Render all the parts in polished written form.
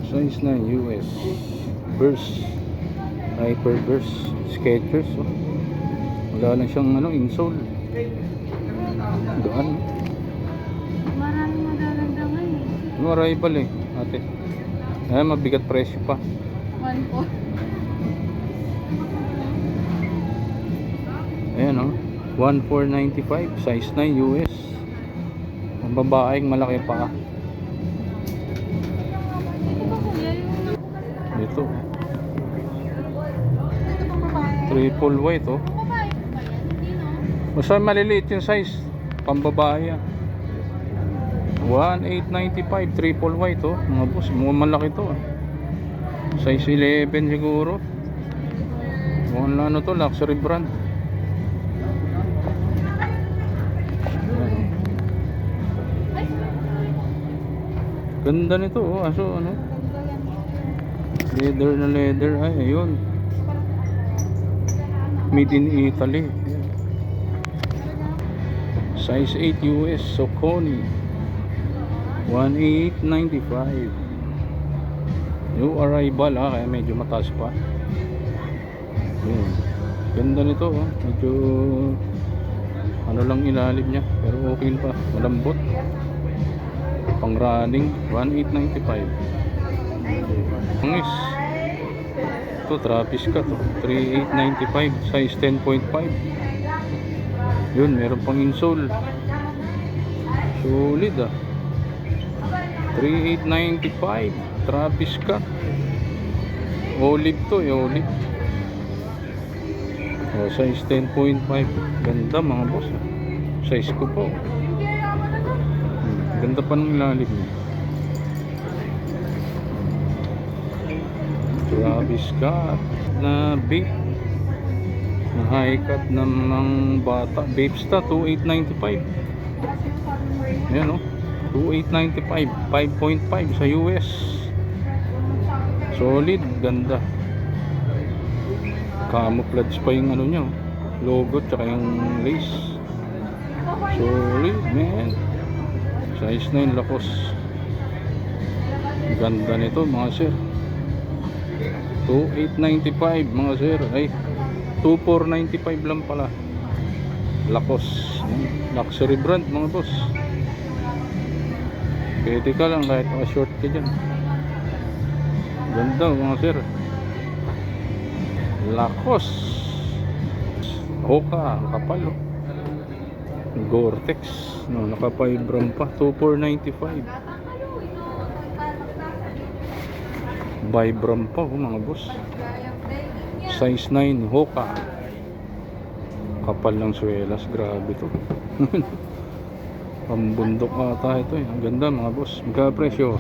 Size 9 US Burst, Hyper Burst Skechers. Oh. Wala lang siyang insole. Gaan. Maraming magaganda ngayon. Ano arrival ate? Ay, mabigat presyo pa. 1 po. Ayan 1495 size 9 US. Ang babaeng malaki pa. Ito. Triple white Basta maliliit yung size. Pambabae yan. 1895 triple white mga boss. Mukhang malaki to. Size 11 siguro. Mukhang to, luxury brand. Ganda nito aso leather na leather. Ay, ayun. Made in Italy. Size 8 US Saucony 1895. New arrival kaya medyo mataas pa. Ayun. Ganda nito medyo lang ilalim niya pero okay pa, malambot. Pang running 1895. Angis. Ito Travis ka 3895 size 10.5. Yun, meron pang insole. Solid 3895 Travis ka. Olive to olive. Size 10.5. Ganda mga boss. Size ko po. Ganda pa ng ilalim niya. Travis Scott na vape na high cut ng mga bata. Vapesta 2895. Ayan 2895 5.5 sa US. Solid, ganda. Camouflage pa yung niya logo tsaka yung lace. Solid man. Size 9 Lacoste. Ganda nito mga sir. 2895 mga sir. Ay 2495 lang pala. Lacoste. Luxury brand mga boss. Pwede ka lang kahit short ka dyan. Ganda mga sir. Lacoste. Hoka, kapal Gore-Tex naka Vibram pa 2495. Vibram pa mga boss. Size 9 Hoka. Kapal ng swelas, grabe to. Pambundok ata ito Ang ganda mga boss. Magkano presyo?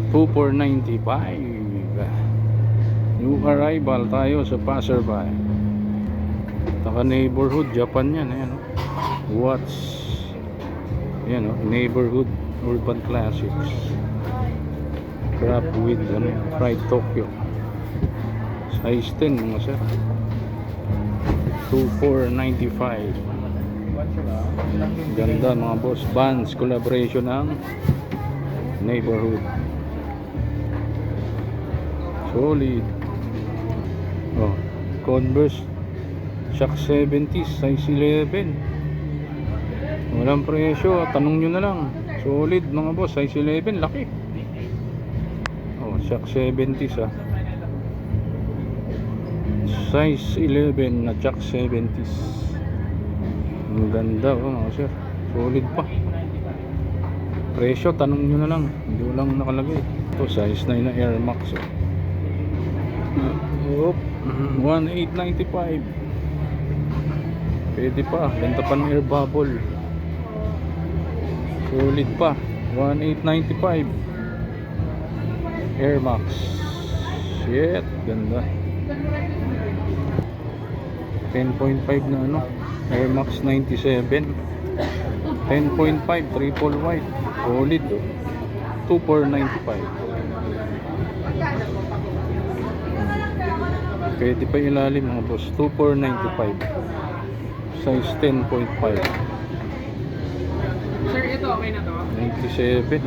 2495. New arrival tayo sa passerby. Taka neighborhood Japan yan. Watch. Ayan neighborhood urban classics. Crap with fried Tokyo. Size 10 mga sir. 2495. Ganda mga boss. Vans collaboration ng neighborhood. Solid. Converse Shock 70 size 11. Walang presyo, tanong nyo na lang. Solid mga boss, size 11, laki. Shock 70s size 11 na Shock 70s. Ang ganda mga sir. Solid pa. Presyo, tanong nyo na lang. Hindi ko lang nakalagay. Ito size 9 na Air Max 1895. Pwede pa, ganda pa ng air bubble. Solid pa 1895 Air Max. Shit, ganda. 10.5 na Air Max 97. 10.5 triple white. Solid 2495. Pwede pa ilalim mga boss. 2495 size 10.5. Sir, ito okay na to? 97.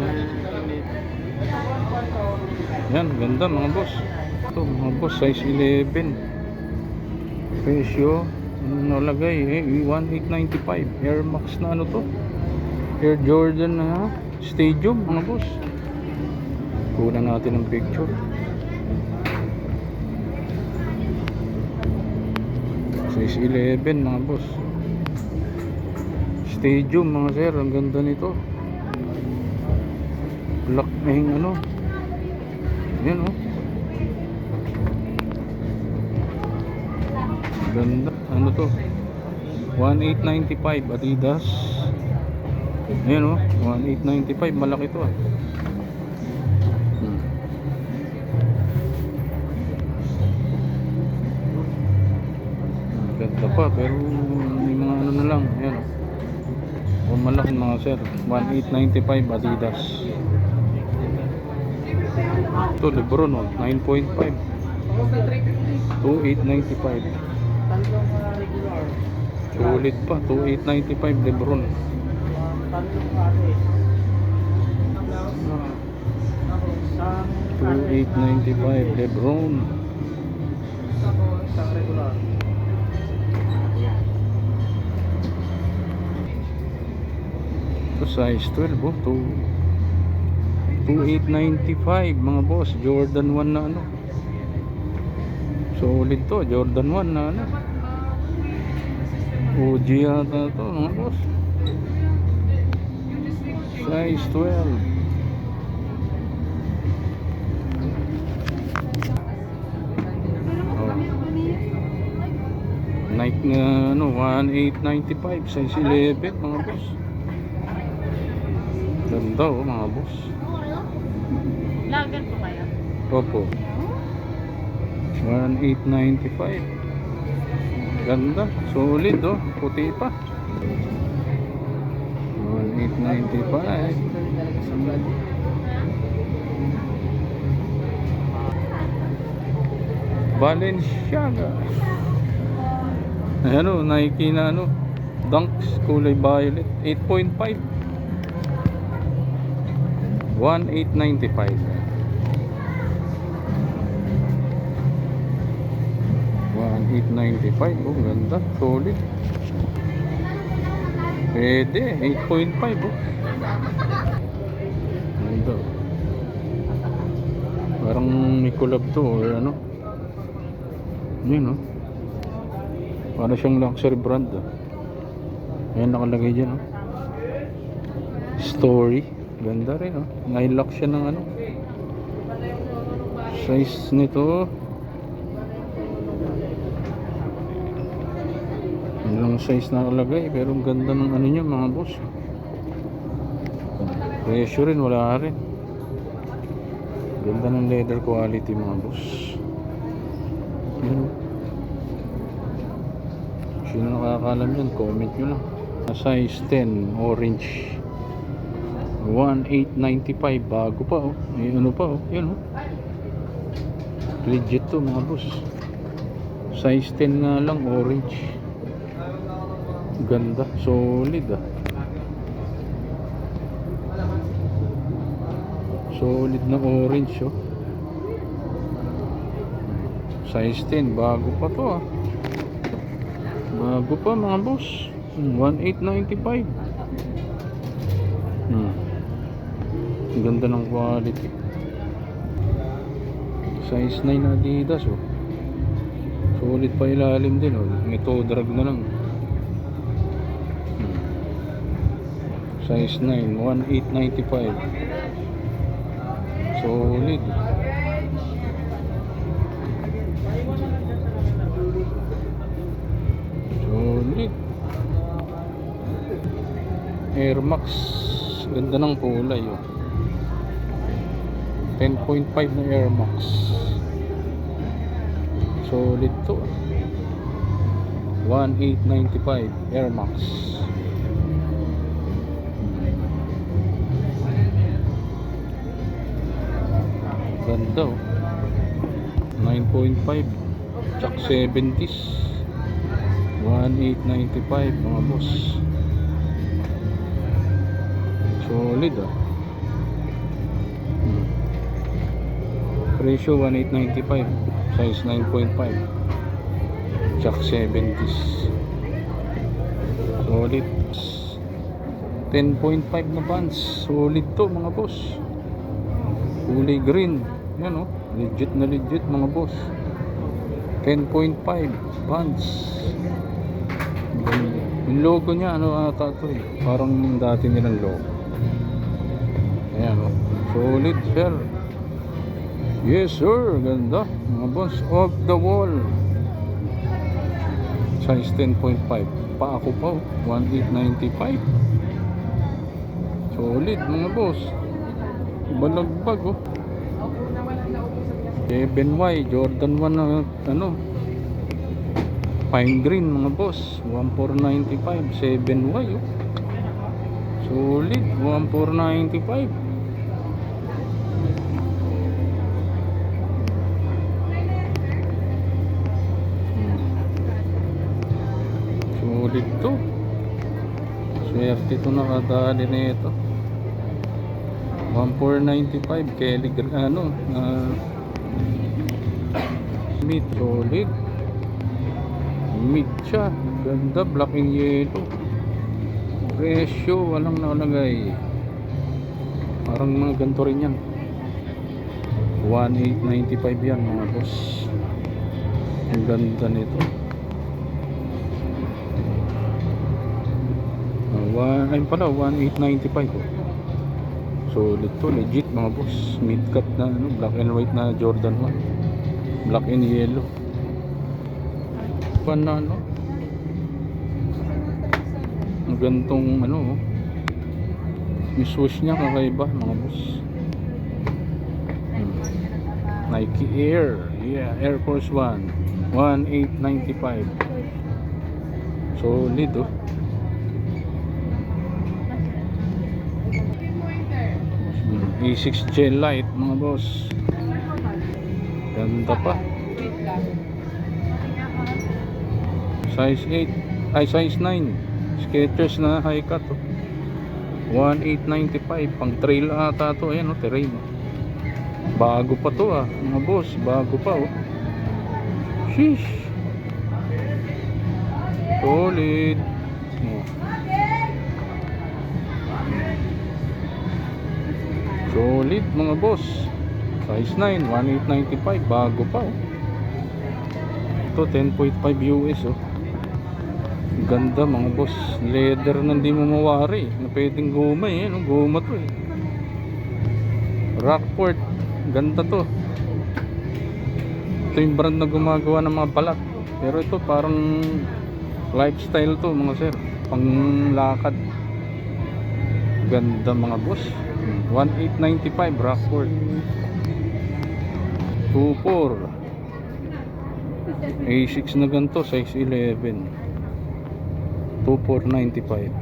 Yan, ganda mga boss. Ito mga boss, size 11. Presyo, ano nalagay eh, 1895. Air Max na ano to? Air Jordan na Stadium mga boss. Kunan natin ng picture. Size 11 mga boss. Stadium mga sir, ang ganda nito. Black na yung ano. Yan oh. Ganda. Ano to? 1895 Adidas. Ayan oh. 1895. Malaki to ah. Ganda pa. Pero may mga ano na lang. Ayan oh. Kung malaki mga sir. 1895 Adidas. Ito Lebron oh. 9.5. 2895. Sulit pa, 2895 Lebron. 2895 Lebron. Ito size 12 oh, 2895 mga boss. Jordan 1 na ano. Solid to, Jordan 1 na ano. OG yata to mga boss. Size 12. Nike na ano, 1895 size 11 mga boss. Ganda oh mga boss. Lagan po kayo? Opo. 1895. Ganda, solid oh, puti pa. 1895. Balenciaga. Ayan o, Nike na ano, Dunks, kulay violet. 8.5. 1895. 1895, oh ganda, solid. Pwede, 8.5 oh. Ganda. Parang may collab to or ano. Yun oh. Para siyang luxury brand oh. Ayan nakalagay dyan oh. Story. Ganda rin oh. Nilak siya ng ano. Size nito ilang size nakalagay pero ang ganda ng ano niya mga boss. Presyo rin wala rin. Ganda ng leather quality mga boss. Yan. Sino nakakalam yan, comment nyo lang. Size 10 orange 1895 bago pa oh. May ano pa oh. Yan oh. Legit to mga boss. Size 10 nga lang orange. Ganda, solid ah. Solid na orange oh. Size 10, bago pa to ah. Bago pa mga boss. 1895. Ang ganda ng quality. Size 9 Adidas oh. Solid pa ilalim din oh. Ito drag na lang. Size 9, 1895. Solid. Solid. Air Max. Ganda ng kulay oh. 10.5 na Air Max. Solid to. 1895 Air Max. Ganda oh. 9.5 Chuck 70s 1895 mga boss. Solid ah. Presyo 1895. Size 9.5. Jack 70s. Solid. 10.5 na bands. Solid to mga boss. Kulay green. Yan oh. Legit na legit mga boss. 10.5 bands. Yung logo niya ano ata to eh. Parang dati nilang logo. Ayan oh. Solid sir. Yes sir. Ganda. Mga boss. Off the wall. Size 10.5. Pa ako pa oh. 1895. Solid mga boss. Balagbag oh. 7Y Jordan 1 na ano pine green mga boss. 1495 7Y oh. Solid 1495. Solid to. Swerte to nakadali na ito. 1495 Kelly ano meat solid. Meat siya. Ganda black and yellow. Presyo walang nakalagay. Parang mga ganito rin yan. 1895 yan mga boss. Ang ganda nito. Ayun pala 1895 oh. Solid to, legit mga boss. Mid cut na ano, black and white na Jordan 1. Black and yellow. Pan na ano. Ang gantong ano oh. Yung swoosh niya kakaiba mga boss. Nike Air. Yeah, Air Force 1. 1895. Solid oh. E6 Gel Light mga boss. Ganda pa. Size 8 ay size 9 Skechers na high cut oh. 1895 pang trail ata to. Ayan oh, terrain oh. Bago pa to ah mga boss. Bago pa oh. Sheesh. Solid oh. Solid mga boss. Size 9 1895 bago pa oh. Ito 10.5 US oh. Ganda mga boss. Leather na hindi mo mawari na pwedeng guma eh no? Guma to eh. Rockport. Ganda to. Ito yung brand na gumagawa ng mga balat. Pero ito parang lifestyle to mga sir. Pang lakad. Ganda mga boss. 1895 Rockport. 24 A6 na ganito size 11. 2495.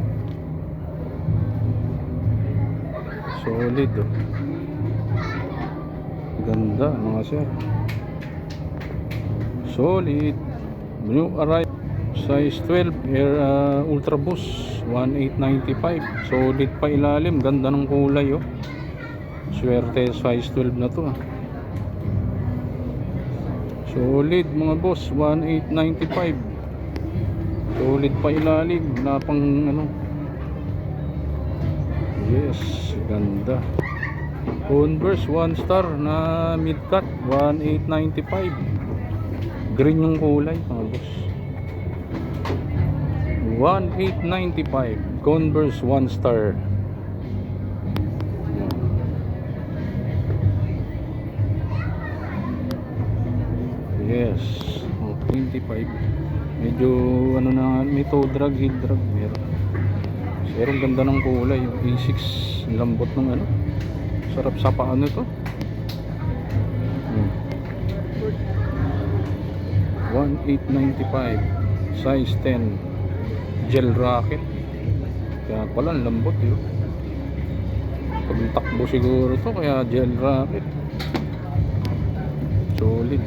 Solid oh. Ganda mga sir. Solid. New arrive size 12 Air Ultra Boost 1895. Solid pa ilalim. Ganda ng kulay oh. Swerte size 12 na to ah. Solid mga boss. 1895. Solid pa ilalim. Wala pang ano. Yes. Ganda. Converse 1 star na mid cut 1895. Green yung kulay mga boss. 1895 Converse 1 star. Yes. 25. Medyo ano na, may toe drag, heel drag meron. Pero ang ganda ng kulay yung A6. Lambot ng ano. Sarap sa paano to. 1895 size 10 gel racket. Kaya pala ang lambot yun. Pag takbo siguro to kaya gel racket. Solid.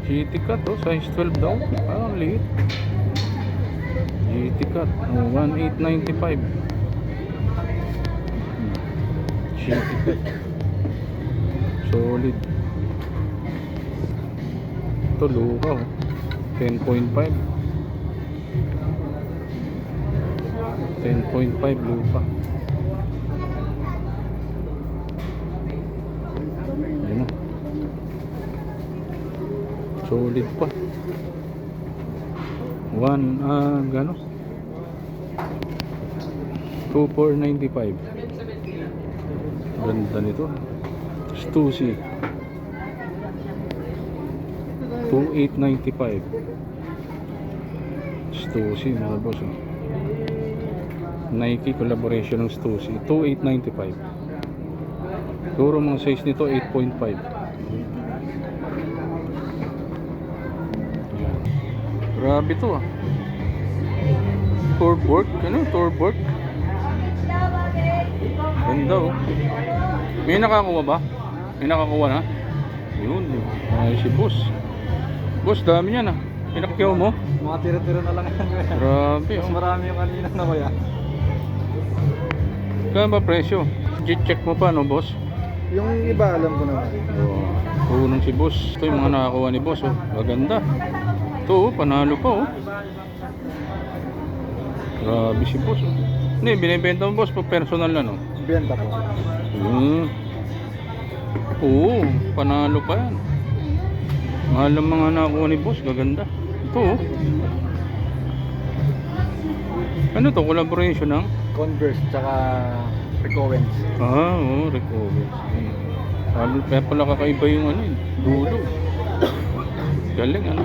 GT cut oh, size 12 daw. Parang liit. GT cut 1895 GT cut. Solid. Ito lupa oh. 10.5. 10.5 lupa. Yan o. Solid pa. Gano? 2,495. Ganda nito. Stussy 2,895. Stussy mga boss oh. Nike collaboration ng Stussy 2,895. Siguro mga size nito 8.5. Grabe to ah. Torborg, ano? Torborg. Ganda oh. May nakakuha ba? May nakakuha na? Yun. Ay si boss. Boss, dami yan ah. Pinakyaw mo? Mga tira-tira na lang yan. Grabe Mas oh. marami yung kanina na kuya. Kaya ba presyo? Check mo pa no boss? Yung iba alam ko naman. Unang si boss. Ito yung mga nakakuha ni boss oh. Maganda. Ito oh, panalo pa oh. Grabe si boss oh. Hindi, binibenta mo boss pa personal na no? Benta po. Oo, panalo pa yan. Mahal ang mga nakakuha ni boss, gaganda. Ito oh. Ano to, collaboration ng? Converse tsaka Rick Owens. Oo, Rick Owens. Kaya pala kakaiba yung ano yun, dulo. Galing ano.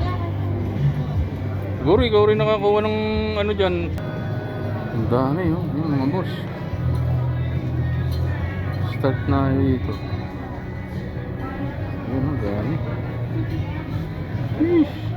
Siguro ikaw rin nakakuha ng ano dyan. Ang dami oh, yung mga boss. Start na dito. Yun ang dami. Sheesh.